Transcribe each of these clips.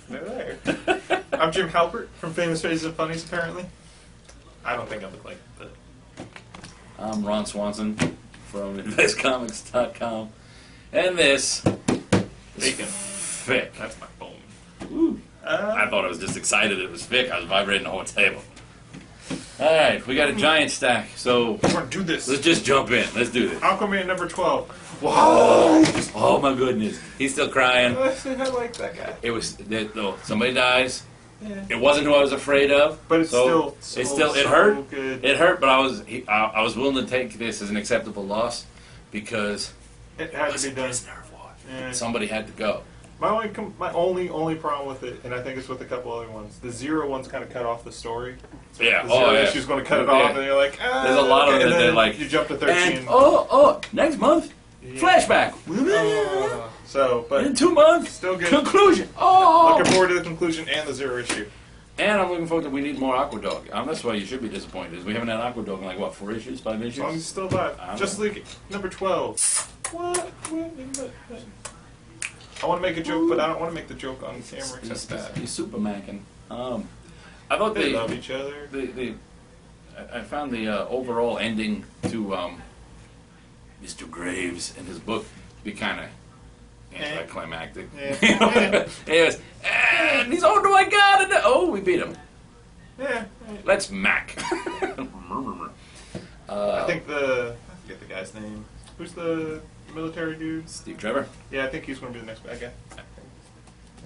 They're there. I'm Jim Halpert from Famous Faces and Funnies, apparently. I don't think I look like it, but... I'm Ron Swanson from InvestComics.com. And this Bacon. Fic. That's my phone. Ooh. I thought I was just excited it was Fic. I was vibrating the whole table. Alright, we got a giant stack, so We're going to do this. let's just jump in. Let's do this. Aquaman number 12. Wow! Oh my goodness. He's still crying. I like that guy. It was, no, somebody dies. Yeah. It wasn't who I was afraid of. But it's so still it hurt. Good. It hurt, but I was willing to take this as an acceptable loss because It had to be done. Yeah. somebody had to go. My only problem with it, and I think it's with a couple other ones, the Zero one's kind of cut off the story. Yeah. The Zero Oh, yeah. issue's going to cut it off, and you're like, There's a lot of it and that then they're like, you jump to 13. And, next month, Yeah. flashback. But In 2 months, still good. conclusion. Looking forward to the conclusion and the Zero issue. And I'm looking forward to we need more Aquadog. That's why you should be disappointed. Is we haven't had Aquadog in like what 4 issues, 5 issues? As long as he's still alive. Just like number 12. What? I want to make a joke, but I don't want to make the joke on camera. He's Supermancing. I thought They love each other. I found the overall ending to Mr. Graves in his book to be kind of anticlimactic. Yeah. It was, and he's oh, do I got it? Oh, we beat him. Yeah. Let's mac. I think I forget the guy's name. Who's the military dude? Steve Trevor. Yeah, I think he's going to be the next bad guy. I think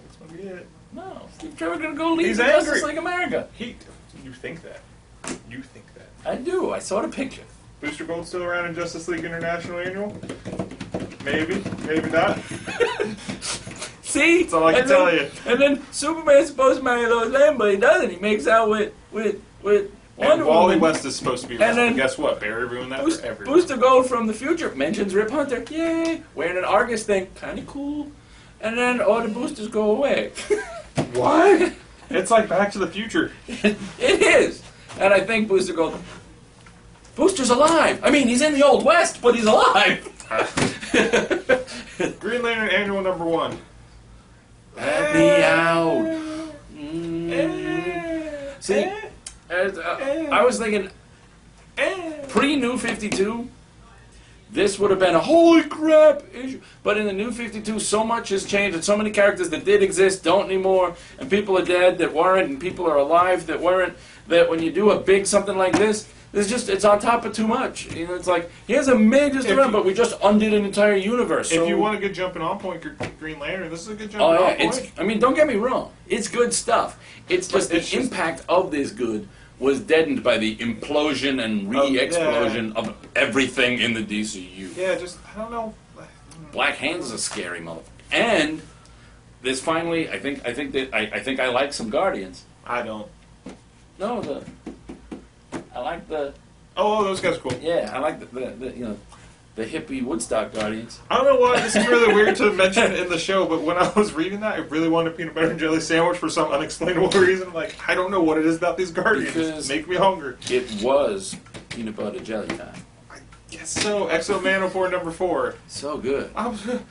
that's going to be it. No, Steve Trevor gonna go lead He's the angry. Justice League America. You think that? You think that? I do. I saw the picture. Booster Gold's still around in Justice League International Annual? Maybe, maybe not. See? That's all I can tell you. And then Superman's supposed to marry Lois Lane, but he doesn't. He makes out with Wonder And Wally Woman. West is supposed to be around. And guess what? Barry ruined that for everyone. Booster Gold from the future mentions Rip Hunter. Yay! Wearing an Argus thing. Kinda cool. And then all the boosters go away. What? It's like Back to the Future. It is. And I think Booster Gold... Booster's alive! I mean, he's in the Old West, but he's alive! Green Lantern Annual number 1. Let me out. See, I was thinking, pre-New 52, this would have been a holy crap issue. But in the New 52, so much has changed, and so many characters that did exist don't anymore, and people are dead that weren't, and people are alive that weren't, that when you do a big something like this, it's on top of too much. You know, it's like, here's a major story, but we just undid an entire universe. If you want a good jumping on point, Green Lantern, this is a good jumping on point. I mean, don't get me wrong. It's good stuff. It's just the impact of this good was deadened by the implosion and re-explosion of everything in the DCU. Yeah, I don't know. Black Hand is a scary motherfucker. And this finally, I think I like some Guardians. I don't. No, I like the. Oh, those guys are cool. Yeah, I like the hippie Woodstock Guardians. I don't know why this is really weird to mention in the show, but when I was reading that, I really wanted a peanut butter and jelly sandwich for some unexplainable reason. Like, I don't know what it is about these Guardians. Because make me hungry. It was peanut butter jelly time. I guess so. Exo Manowar number 4. So good.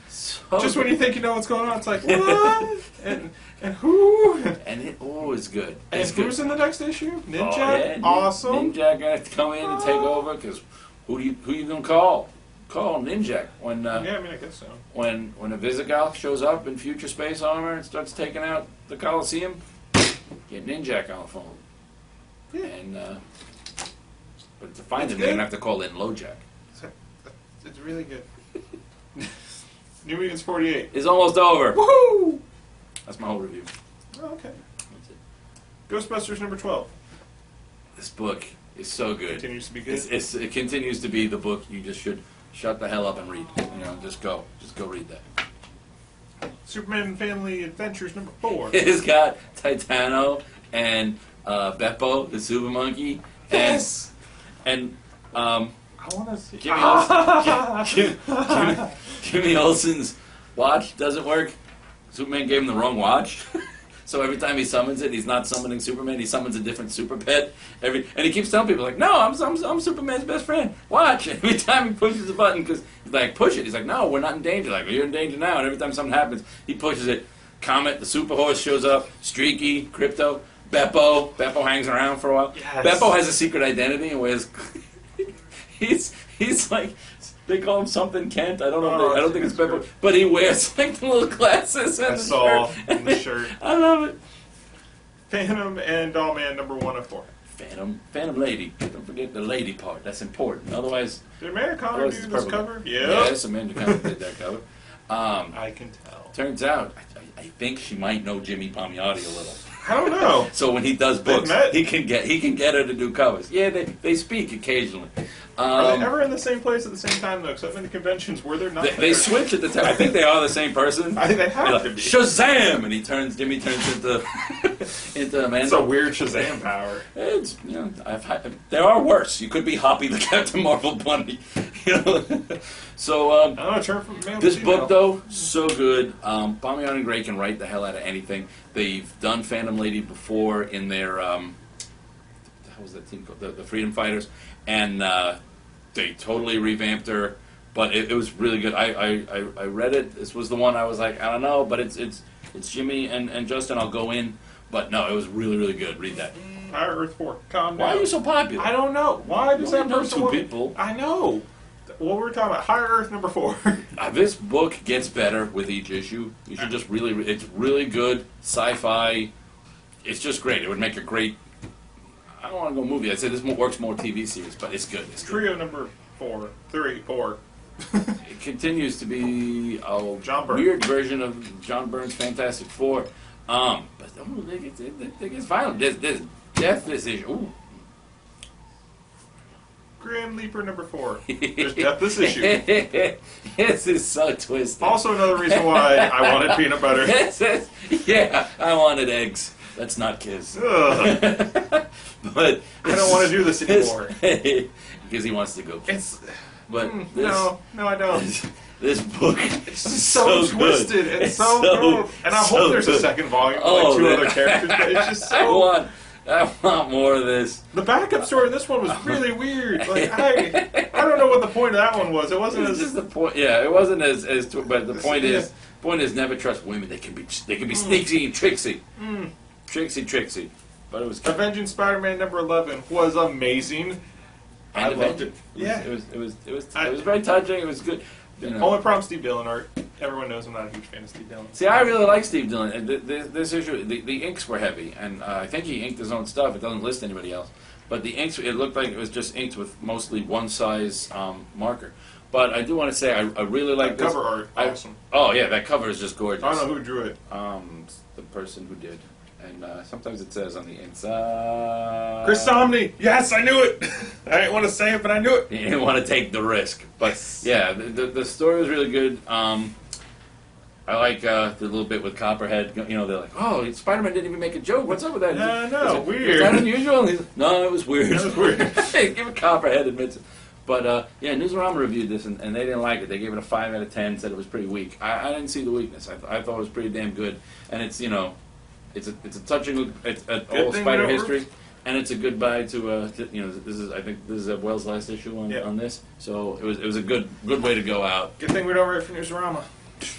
Just when you think you know what's going on, it's like, what? and who? And it is good. And who's in the next issue? Ninja? Yeah, awesome. Ninja got to come in and take over, because who you going to call? Call Ninja when yeah, I mean, I guess so. When a Visigoth shows up in future space armor and starts taking out the Coliseum, get Ninja on the phone. Yeah. And but to find him, they're gonna have to call in LoJack. It's really good. New Mutants 48. It's almost over. Woohoo! That's my whole review. Oh, okay. That's it. Ghostbusters number 12. This book is so good. Continues to be good. It continues to be the book you just should shut the hell up and read. You know, just go read that. Superman and Family Adventures number 4. It's got Titano and Beppo, the Super Monkey, Yes. and I want to see. Jimmy Olsen's watch doesn't work. Superman gave him the wrong watch. So every time he summons it, he's not summoning Superman. He summons a different super pet. And he keeps telling people, like, no, I'm Superman's best friend. Watch. And every time he pushes the button, because he's like, push it. He's like, no, we're not in danger. Like, well, you're in danger now. And every time something happens, he pushes it. Comet, the super horse, shows up. Streaky, Crypto, Beppo. Beppo hangs around for a while. Yes. Beppo has a secret identity and wears. he's like. They call him something Kent. I don't know. I don't think it's Beppo, but he wears like the little glasses and the shirt. In the shirt. I love it. Phantom and Dollman number 1 of 4. Phantom Lady. Don't forget the lady part. That's important. Otherwise, did Amanda Conner do this cover? Yeah. Yes, Amanda Conner did that cover. I can tell. Turns out, I think she might know Jimmy Palmiotti a little. I don't know. So when he does books, he can get her to do covers. Yeah, they speak occasionally. Are they ever in the same place at the same time, though? Except in the conventions where they're not. They switch at the time. I think they are the same person. I think they have to be. Shazam! And Jimmy turns into Amanda. It's a weird Shazam power. It's, there are worse. You could be Hoppy the Captain Marvel bunny. So this book though, so good. Palmiotti and Gray can write the hell out of anything. They've done Phantom Lady before in their how was that team called? The Freedom Fighters, and they totally revamped her. But it was really good. I read it. This was the one I was like, I don't know, but it's Jimmy and Justin. I'll go in. But no, it was really, really good. Read that. Higher Earth 4. Calm down. Why are you so popular? I don't know. Why does that person... two people. I know. What were we talking about? Higher Earth number 4. This book gets better with each issue. You should just really... It's really good. Sci-fi. It's just great. It would make a great... I don't want to go movie. I'd say this works more TV series, but it's good. It's Trio number 4. 4. It continues to be a John weird version of John Byrne's Fantastic Four. But it gets violent. There's death this issue. Ooh. Grim Leaper number 4. There's death this issue. This is so twisted. Also another reason why I wanted peanut butter. Yeah, I wanted eggs. Let's not kiss. But I don't want to do this anymore. Because he wants to go kiss. But no, I don't. This book is so twisted and so good. And I hope there's a second volume with like 2 other characters, but it's just so... I want more of this. The backup story in this one was really weird. Like I don't know what the point of that one was. It wasn't just the point. Yeah, it wasn't as but the point is never trust women. They can be sneaky and tricksy. Tricksy. But it was good. Avenging Spider-Man number 11 was amazing. I loved it. Yeah. It was very touching. It was good. Only problem, Steve Dillon art. Everyone knows I'm not a huge fan of Steve Dillon. See, I really like Steve Dillon. This issue, the inks were heavy, and I think he inked his own stuff. It doesn't list anybody else. But the inks, it looked like it was just inked with mostly one size marker. But I do want to say I really like this. Cover art, awesome. Oh yeah, that cover is just gorgeous. I don't know who drew it. The person who did. And sometimes it says on the inside... Chris Somney! Yes, I knew it! I didn't want to say it, but I knew it! You didn't want to take the risk. But yeah, the story was really good. I like the little bit with Copperhead. They're like, oh, Spider-Man didn't even make a joke. What's up with that? No, weird. Is that unusual? And he's like, no, it was weird. It was weird. Hey, give it Copperhead admits it. But Newsarama reviewed this, and they didn't like it. They gave it a 5 out of 10, said it was pretty weak. I didn't see the weakness. I thought it was pretty damn good. And it's, it's a touching look at old Spider history, and it's a goodbye to this is Wells' last issue on this, so it was a good way to go out. Good thing we don't write for Newsarama.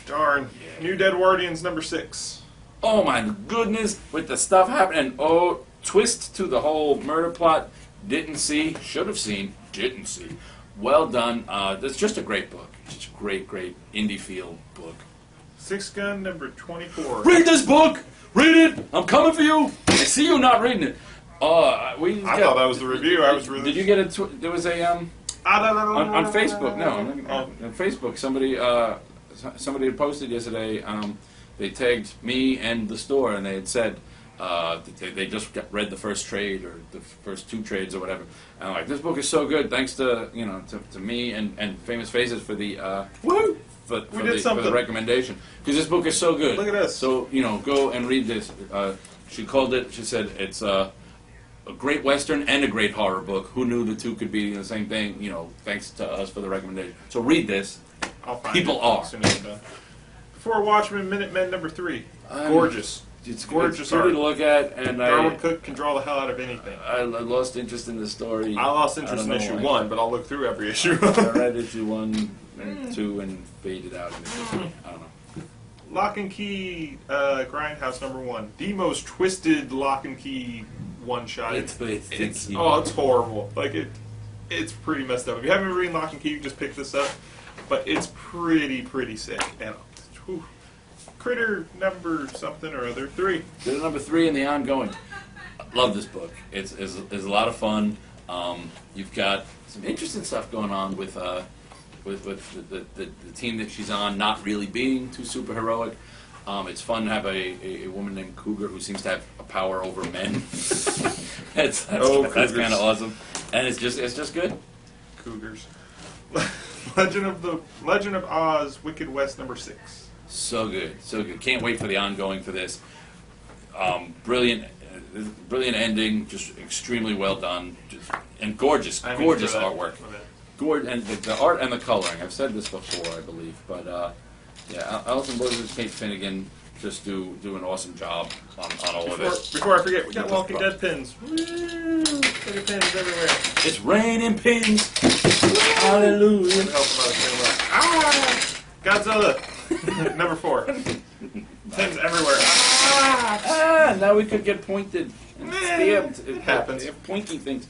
Darn. Yeah. New Deadwardians number 6. Oh my goodness, with the stuff happening, twist to the whole murder plot. Didn't see, should have seen, didn't see. Well done. That's just a great book. It's just a great indie feel book. 6 Gun number 24. Read this book. Read it! I'm coming for you! I see you not reading it. I thought that was the review. I was really... Did you get a... there was a... on Facebook. No. On Facebook, somebody had posted yesterday, they tagged me and the store, and they had said they just read the first trade, or the first 2 trades, or whatever. And I'm like, this book is so good, thanks to, to me and Famous Faces for the... Woo! For the recommendation, because this book is so good. Look at this. So go and read this. She called it. She said it's a great Western and a great horror book. Who knew the 2 could be the same thing? Thanks to us for the recommendation. So read this. I'll find People it are. As soon as I'm done. Before Watchmen, Minutemen number 3. Gorgeous. It's gorgeous. It's pretty to look at, and Darwin Cook can draw the hell out of anything. I lost interest in the story. I lost interest in issue 1, but I'll look through every issue. I read issue 1 and 2 and faded out. I don't know. Lock and Key Grindhouse #1. The most twisted Lock and Key one-shot. It's horrible. Like, it's pretty messed up. If you haven't been reading Lock and Key, you just pick this up. But it's pretty sick. And whew, Critter number something or other 3. Critter number 3 in the ongoing. Love this book. It's a lot of fun. You've got some interesting stuff going on with the team that she's on not really being too super heroic. It's fun to have a woman named Cougar who seems to have a power over men. that's kind of awesome, and it's just good. Cougars. Legend of Oz, Wicked West #6. So good. Can't wait for the ongoing for this. Brilliant ending, just extremely well done, and gorgeous artwork. And the art and the coloring. I've said this before, I believe, but yeah, Alison Blizzard's Kate Finnegan just do an awesome job on all of it. Before I forget, we got Walking Dead pins. Woo! Look at pins everywhere. It's raining pins. Hallelujah. Godzilla #4. Pins everywhere. Now we could get pointed. It happens. Pointy things.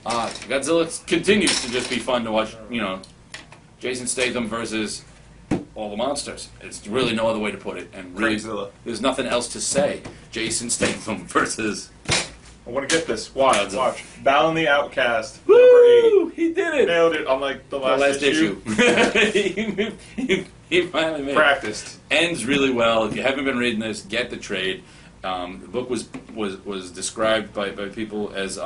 Godzilla continues to just be fun to watch. You know, Jason Statham versus all the monsters. It's really no other way to put it. And really, there's nothing else to say. Jason Statham versus. I want to get this. Watch. Valen The Outcast. Woo! He did it. Nailed it on like the last issue. he finally made practiced. It. Ends really well. If you haven't been reading this, get the trade. The book was described by people as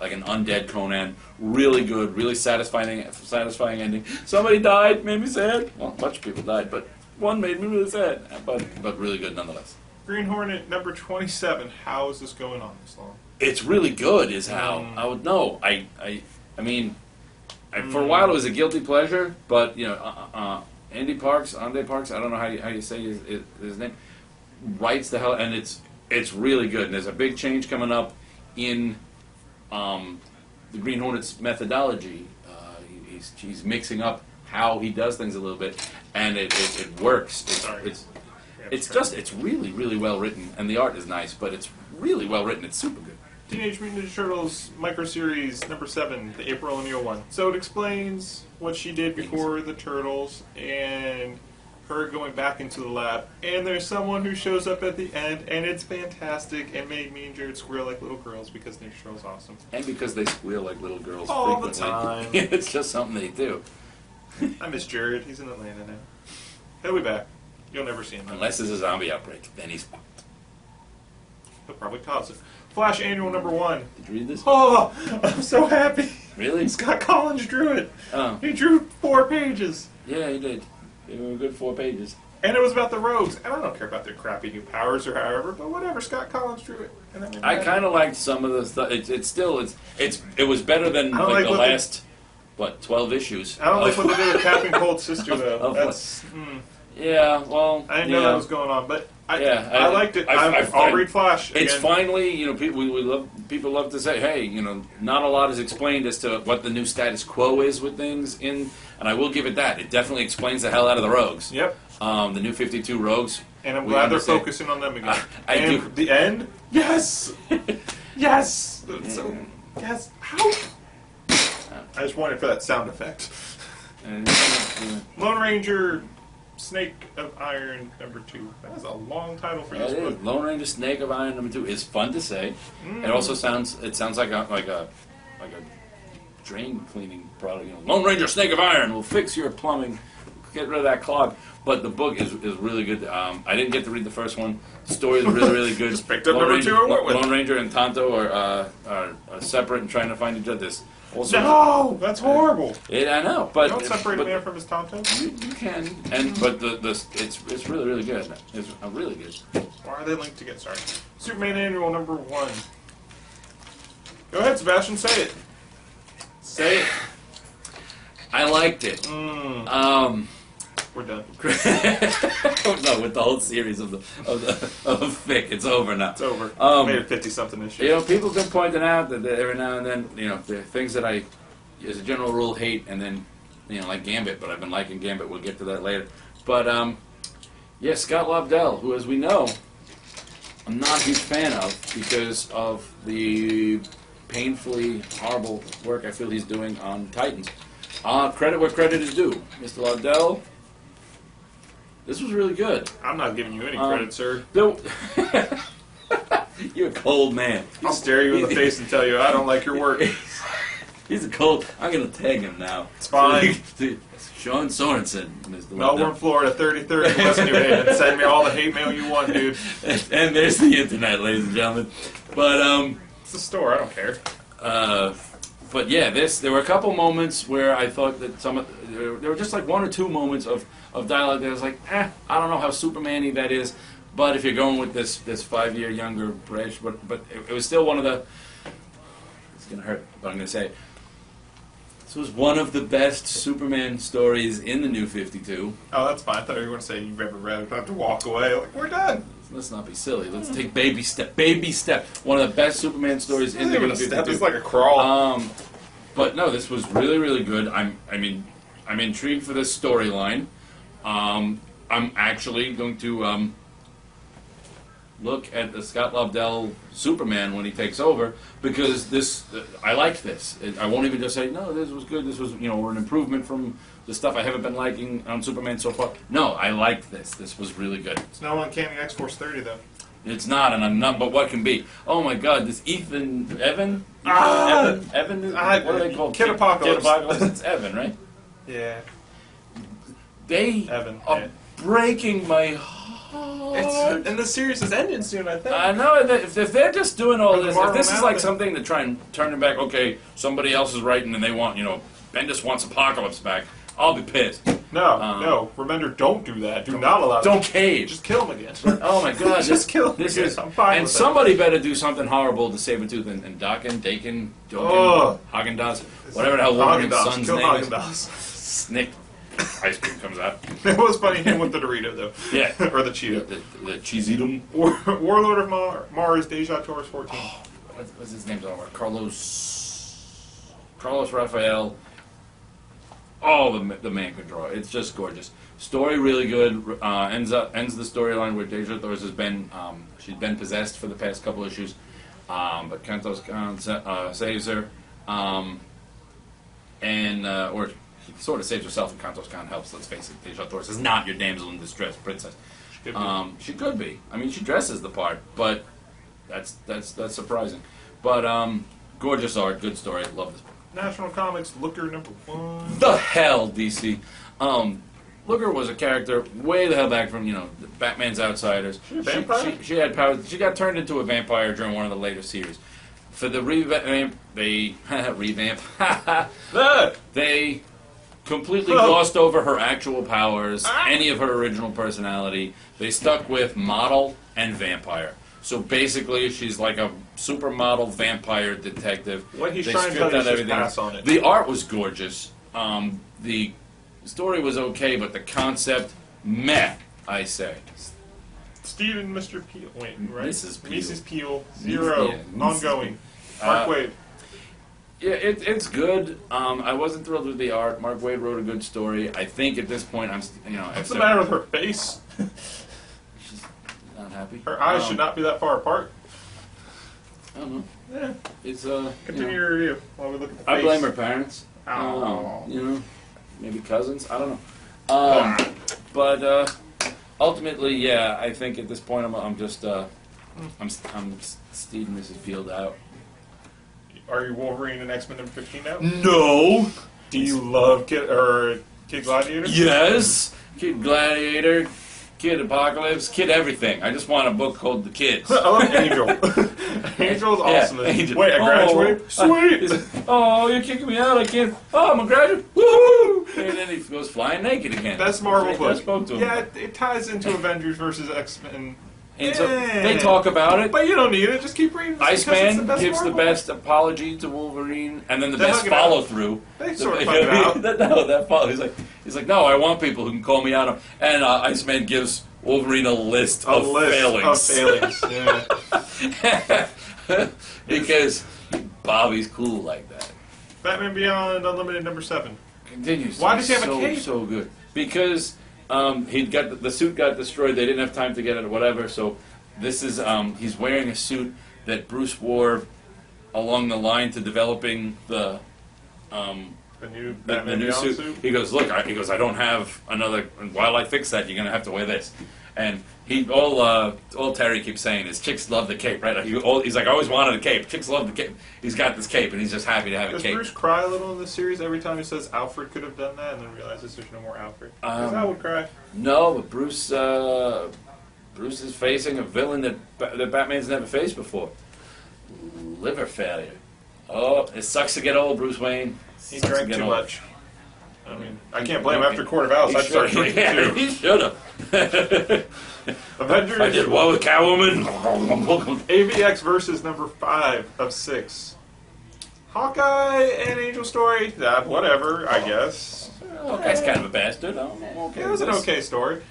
like an undead Conan. Really good, really satisfying ending. Somebody died, made me sad. Well, a bunch of people died, but one made me really sad. But really good nonetheless. Green Hornet #27. How is this going on this long? It's really good, is how I would know. I mean, for a while it was a guilty pleasure, but you know, Andy Parks, I don't know how you say his name, writes the hell, and it's really good. And there's a big change coming up in the Green Hornet's methodology. He's mixing up how he does things a little bit, and it works. It's really well written, and the art is nice, but it's really well written. It's super good. Teenage Mutant Ninja Turtles microseries #7, the April O'Neil one. So it explains what she did before the Turtles and her going back into the lab. And there's someone who shows up at the end, and it's fantastic, and made me and Jared squeal like little girls because Ninja Turtles awesome. And because they squeal like little girls all frequently. the time. It's just something they do. I miss Jared. He's in Atlanta now. He'll be back. You'll never see him. Unless there's a zombie outbreak, then he's fucked. He'll probably cause it. Flash Annual #1. Did you read this? Oh, I'm so happy. Really? Scott Collins drew it. Oh. He drew 4 pages. Yeah, he did. It was a good 4 pages. And it was about the Rogues. And I don't care about their crappy new powers or however, but whatever. Scott Collins drew it. And I kind of liked some of the stuff. It was better than like the last 12 issues. I don't like what they did with Captain Cold's sister though. That's. Yeah, well, I didn't know that was going on, but I liked it. I'll read Flash. It's finally, you know, people love to say, hey, you know, not a lot is explained as to what the new status quo is with things and I will give it that. It definitely explains the hell out of the Rogues. Yep. The new 52 Rogues. And I'm glad they're focusing on them again. I do. The end? Yes! Yes! So, yes. How? I just wanted for that sound effect. Lone Ranger... Snake of Iron #2. That's a long title for this book. Lone Ranger Snake of Iron #2 is fun to say. It also sounds like a drain cleaning product. You know, Lone Ranger Snake of Iron will fix your plumbing, get rid of that clog. But the book is really good. I didn't get to read the first one. The story is really good. Just picked up #2 or what? Lone Ranger and Tonto are separate and trying to find each other. No, that's horrible. I know, but you don't separate a man from his Tonto. You can, but it's really good. It's really good. Why are they linked together? Sorry. Superman Annual #1. Go ahead, Sebastian. Say it. Say it. I liked it. We're done. No, with the whole series of FIC, it's over now. It's over. Made it 50-something issue. You know, people have been pointing out that every now and then, you know, there are things that I, as a general rule, hate, and then, you know, like Gambit. But I've been liking Gambit. We'll get to that later. But Yeah, Scott Lobdell, who, as we know, I'm not a huge fan of because of the painfully horrible work I feel he's doing on Titans. Credit where credit is due. Mr. Lobdell, this was really good. I'm not giving you any credit, sir. You're a cold man. I'll stare you in the face and tell you I don't like your work. He's a cold... I'm going to tag him now. It's fine. Sean Sorensen, Mr. Melbourne, Florida, 3030 West New Haven. Send me all the hate mail you want, dude. And there's the internet, ladies and gentlemen. But, it's the store, I don't care. But yeah, there were a couple moments where I thought that there were just like one or two moments of dialogue that I was like, I don't know how Superman-y that is, but if you're going with this 5-year younger Bridge, but it was still one of the, it's going to hurt, but I'm going to say it. This was one of the best Superman stories in the New 52. Oh, that's fine. I thought you were going to say you've ever read it. I have to walk away. Like, we're done. Let's not be silly. Let's take baby step. Baby step. One of the best Superman stories in the New 52. It's like a crawl. But no, this was really, really good. I'm intrigued for this storyline. I'm actually going to look at the Scott Lobdell Superman when he takes over, because I liked this. I won't even just say, no, this was good. This was, an improvement from the stuff I haven't been liking on Superman so far. No, I liked this. This was really good. It's no Uncanny X-Force 30, though. It's not, and I'm not, but what can be? Oh my God, this Evan? Evan, what are they called? Kid Apocalypse. Kid Apocalypse, it's Evan, right? Yeah. They are breaking my heart. And the series is ending soon, I think. I know, if they're just doing all this, if this is like something to try and turn them back, okay, somebody else is writing and they want, Bendis wants Apocalypse back, I'll be pissed. No. Remember, don't do that. Do not allow that. Don't cave. Just kill him again. Oh my God. Just kill him again. I'm fine and with somebody better do something horrible to Sabretooth and Dakin, Haagen-Dazs, whatever the hell Wolverine's son's name is. Snick. Ice cream comes out. It was funny, him with the Dorito, though. Yeah. Or the Cheeto. The Cheez-Eatum. Warlord of Mars, Deja, Thoris 14. Oh, what's his name? Carlos Raphael. Oh, the man can draw. It's just gorgeous. Story really good. Ends the storyline where Deja Thoris has been she's been possessed for the past couple issues, but Kantos Khan saves her, or she sort of saves herself, and Kantos Khan helps. Let's face it, Deja Thoris is not your damsel in distress princess. She could be. I mean, she dresses the part, but that's surprising. But gorgeous art, good story. Love this book. National Comics, Looker #1. The hell, DC. Looker was a character way the hell back from, Batman's Outsiders. She had powers. She got turned into a vampire during one of the later series. For the revamp, they completely glossed over her actual powers, any of her original personality. They stuck with model and vampire. So basically, she's like a supermodel vampire detective. What he's trying to tell you is just pass on it. The art was gorgeous. The story was okay, but the concept, meh, I say. Steed and Mr. Peel. Wait, right? Mrs. Peel. Mrs. Peel. 0. Ongoing. Mark Waid. Yeah, it's good. I wasn't thrilled with the art. Mark Waid wrote a good story. I think at this point, What's the matter with her face? Not happy. Her eyes should not be that far apart. I don't know. Yeah. It's Continue your review while we look at the face. I blame her parents. Maybe cousins. I don't know. But ultimately, yeah, I think at this point I'm just I'm Steed Mrs. Peeled out. Are you Wolverine and X-Men #15 now? No. Do you love Kid Gladiator? Yes. Kid Gladiator. Kid Apocalypse, Kid everything. I just want a book called The Kids. I love Angel. Angel's awesome. Yeah, Angel. Wait, I graduated? Sweet! You're kicking me out. I can't. Oh, I'm a graduate. Woohoo! And then he goes flying naked again. Best Marvel book. Spoke to him. Yeah, it ties into Avengers versus X-Men. And so they talk about it. But you don't need it. Just keep reading. Iceman gives the best apology to Wolverine, and then the best follow-through. They sort of fuck it out. That follow. He's like, no, I want people who can call me out. And Iceman gives Wolverine a list of failings. Yeah. Because Bobby's cool like that. Batman Beyond Unlimited #7 continues. Why does he have a cape? So good because he got the suit got destroyed. They didn't have time to get it or whatever. So this is he's wearing a suit that Bruce wore along the line to developing the new suit. He goes, look, he goes, I don't have another. While I fix that, you're gonna have to wear this. And all Terry keeps saying is chicks love the cape, right? He's like, I always wanted a cape. Chicks love the cape. He's got this cape, and he's just happy to have a cape. Does Bruce cry a little in this series every time he says Alfred could have done that, and then realizes there's no more Alfred? Because I would cry. No, but Bruce is facing a villain that Batman's never faced before. Liver failure. Oh, it sucks to get old, Bruce Wayne. He drank too much. I mean, I can't blame him after Court of Owls. I'd start drinking too. He should have. Avengers. I did well with Catwoman. AVX versus number 5 of 6. Hawkeye and Angel Story. Whatever, I guess. Hawkeye's kind of a bastard. Okay, it was an okay story.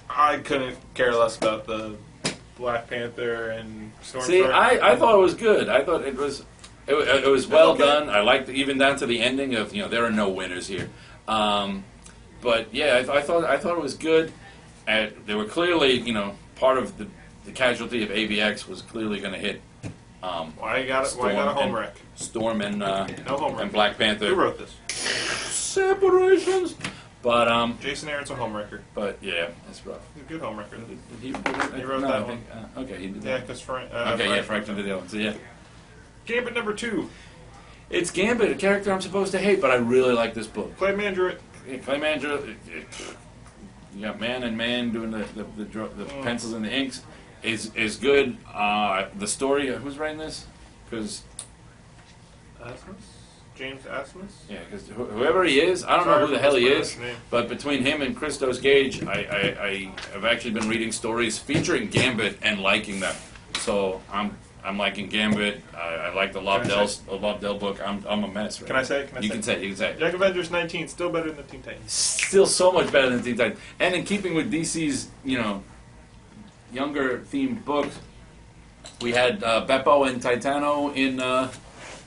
I couldn't care less about the Black Panther and Storm. See, I thought it was good. I thought it was well done. I liked even down to the ending of there are no winners here. But yeah, I thought it was good. They were clearly part of the casualty of AVX was clearly going to hit. Why you got a home wreck? Storm and no home wreck. And Black Panther. Who wrote this? Separations. But Jason Aaron's a home wrecker. But yeah, that's rough. He's a good home wrecker. He wrote that one. Okay, he did. Yeah, because Frank. Frank did the other one. So yeah. Gambit number 2. It's Gambit, a character I'm supposed to hate, but I really like this book. Clay Mandrake. Clay Mandrake. You got Man and Man doing the pencils and the inks is good. The story. Who's writing this? Because James Asmus? Yeah, because whoever he is, I don't know who the hell he is, but between him and Christos Gage, I have actually been reading stories featuring Gambit and liking them. So I'm liking Gambit. I like the Lobdell book. I'm a mess. Right? Can I say? You can say. Young Avengers 19 still better than Teen Titans. Still so much better than Teen Titans. And in keeping with DC's younger themed books, we had Beppo and Titano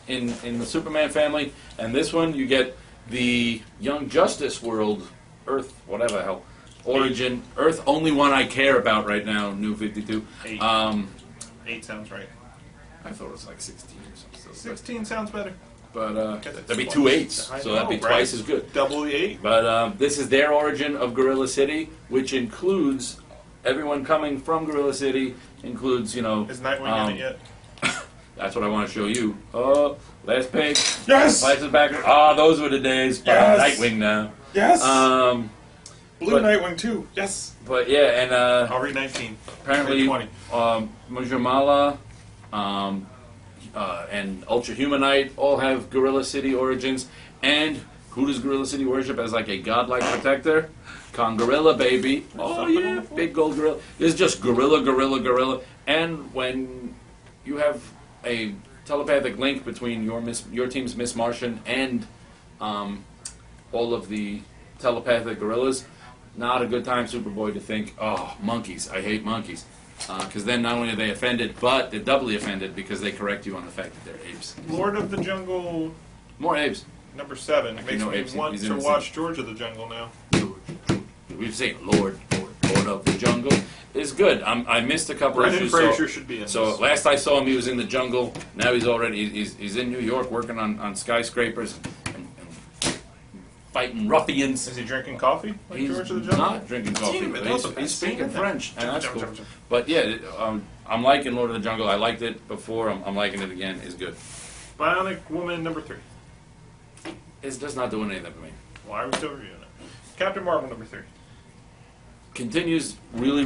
in the Superman family, and this one you get the Young Justice world, Earth, whatever the hell, origin, Earth, only one I care about right now, New 52. 8 sounds right. I thought it was like 16 or something. 16 sounds better. But that'd be 2 8s, so that'd be twice as good. Double the 8. But this is their origin of Gorilla City, which includes everyone coming from Gorilla City, includes, Is Nightwing in it yet? That's what I want to show you. Oh, last page. Yes! Lights back. Those were the days. Yes! Nightwing now. Yes! Blue Nightwing too. Yes! But yeah, and I'll read 19. Apparently, 20. Mujamala and Ultra Humanite all have Gorilla City origins. And who does Gorilla City worship as like a godlike protector? Kongorilla, baby. Oh yeah, big gold gorilla. This is just gorilla. And when you have a telepathic link between your team's Miss Martian and all of the telepathic gorillas, not a good time, Superboy, to think, oh, monkeys, I hate monkeys. Because then not only are they offended, but they're doubly offended because they correct you on the fact that they're apes. Lord of the Jungle. More apes. Number 7. Makes me want to watch George of the Jungle now. We've seen Lord of the Jungle. Is good. I missed a couple Brendan issues. Fraser should be in so this. Last I saw him, he was in the jungle. Now he's in New York working on skyscrapers and fighting ruffians. Is he drinking coffee like he's George of the Jungle? Not drinking coffee. But he's speaking French, and that's cool. But yeah, I'm liking Lord of the Jungle. I liked it before. I'm liking it again. It's good. Bionic Woman number 3. It's just not doing anything for me. Why are we still reviewing it? Captain Marvel number 3. Continues really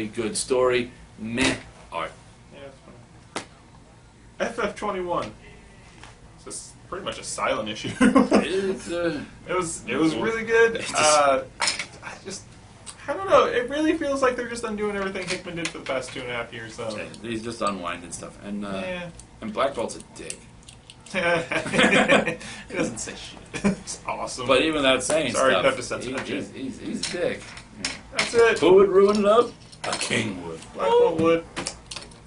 good story. Meh art. Yeah, it's fine. FF21. It's just pretty much a silent issue. It was really good. I don't know. It really feels like they're just undoing everything Hickman did for the past 2.5 years. So. He's just unwinding stuff. And Black Bolt's a dick. He doesn't say shit. It's awesome. But even that saying Sorry, stuff, he's a dick. That's it. Who would ruin it up? A king would. Black Bolt would.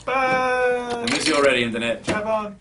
Bye. I miss you already, Internet. Chat on.